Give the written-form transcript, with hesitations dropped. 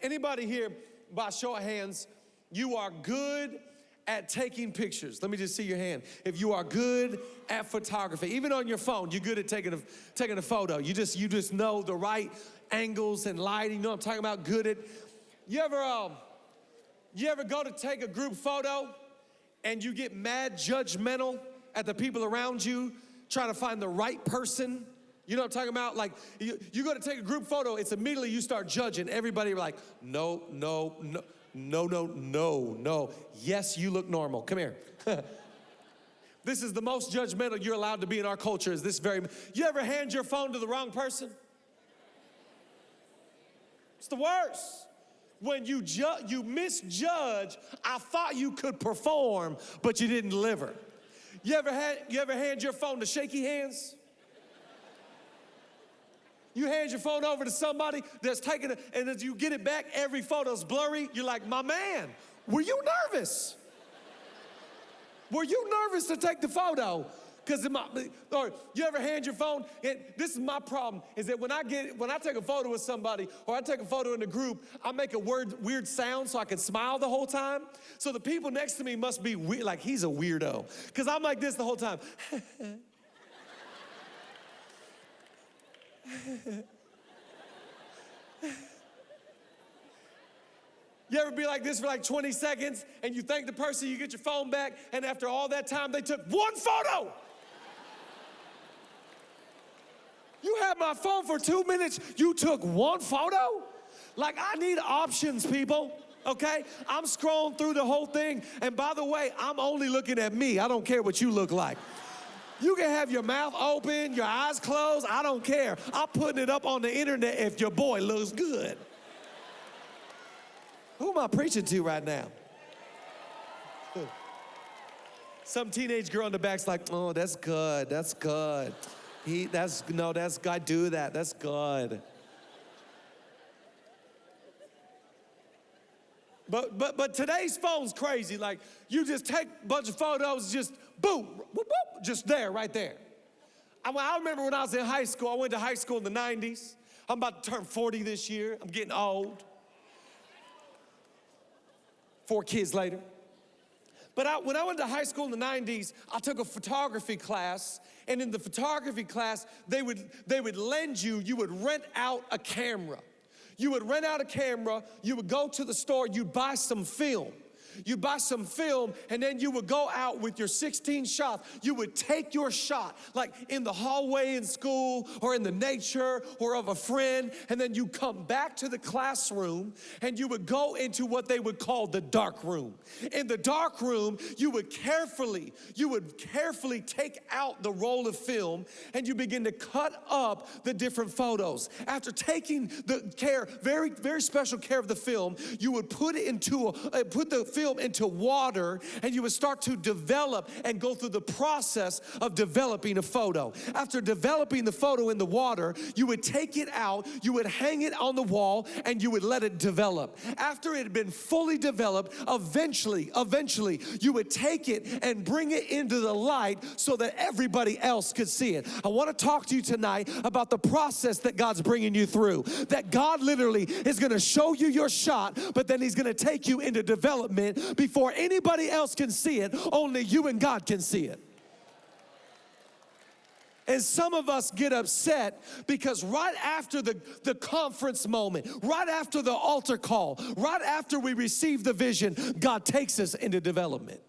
Anybody here, by show of hands, you are good at taking pictures? Let me just see your hand. If you are good at photography, even on your phone, you're good at taking a photo. You just know the right angles and lighting. You know what I'm talking about? Good at. You ever go to take a group photo and you get mad judgmental at the people around you, trying to find the right person? You know what I'm talking about? Like, you go to take a group photo, it's immediately you start judging everybody. Like, no. Yes, you look normal. Come here. This is the most judgmental you're allowed to be in our culture. Is this very? You ever hand your phone to the wrong person? It's the worst. When you misjudge, I thought you could perform, but you didn't deliver. You ever hand your phone to shaky hands? You hand your phone over to somebody that's taking it, and as you get it back, every photo's blurry. You're like, my man, were you nervous? Were you nervous to take the photo? Or you ever hand your phone? And this is my problem, is that when I take a photo with somebody, or I take a photo in a group, I make a weird sound so I can smile the whole time. So the people next to me must be weird, like he's a weirdo. Because I'm like this the whole time. You ever be like this for like 20 seconds and you thank the person, you get your phone back, and after all that time they took one photo? You had my phone for 2 minutes, you took one photo? Like, I need options, people, okay? I'm scrolling through the whole thing, and by the way, I'm only looking at me. I don't care what you look like. You can have your mouth open, your eyes closed, I don't care. I'm putting it up on the internet if your boy looks good. Who am I preaching to right now? Some teenage girl in the back's like, oh, that's good, that's good. God, do that, that's good. But today's phone's crazy. Like, you just take a bunch of photos, just boom, whoop, whoop, just there, right there. I remember when I was in high school, I went to high school in the 90s. I'm about to turn 40 this year. I'm getting old. 4 kids later. But when I went to high school in the 90s, I took a photography class, and in the photography class, they would lend you would rent out a camera. You would rent out a camera, you would go to the store, you'd buy some film. You'd buy some film, and then you would go out with your 16 shots. You would take your shot, like in the hallway in school, or in the nature, or of a friend, and then you come back to the classroom, and you would go into what they would call the dark room. In the dark room, you would carefully take out the roll of film, and you begin to cut up the different photos. After taking the very, very special care of the film, you would put the film into water, and you would start to develop and go through the process of developing a photo. After developing the photo in the water, you would take it out, you would hang it on the wall, and you would let it develop. After it had been fully developed, eventually, you would take it and bring it into the light so that everybody else could see it. I want to talk to you tonight about the process that God's bringing you through. That God literally is going to show you your shot, but then He's going to take you into development before anybody else can see it. Only you and God can see it. And some of us get upset because right after the conference moment, right after the altar call, right after we receive the vision, God takes us into development.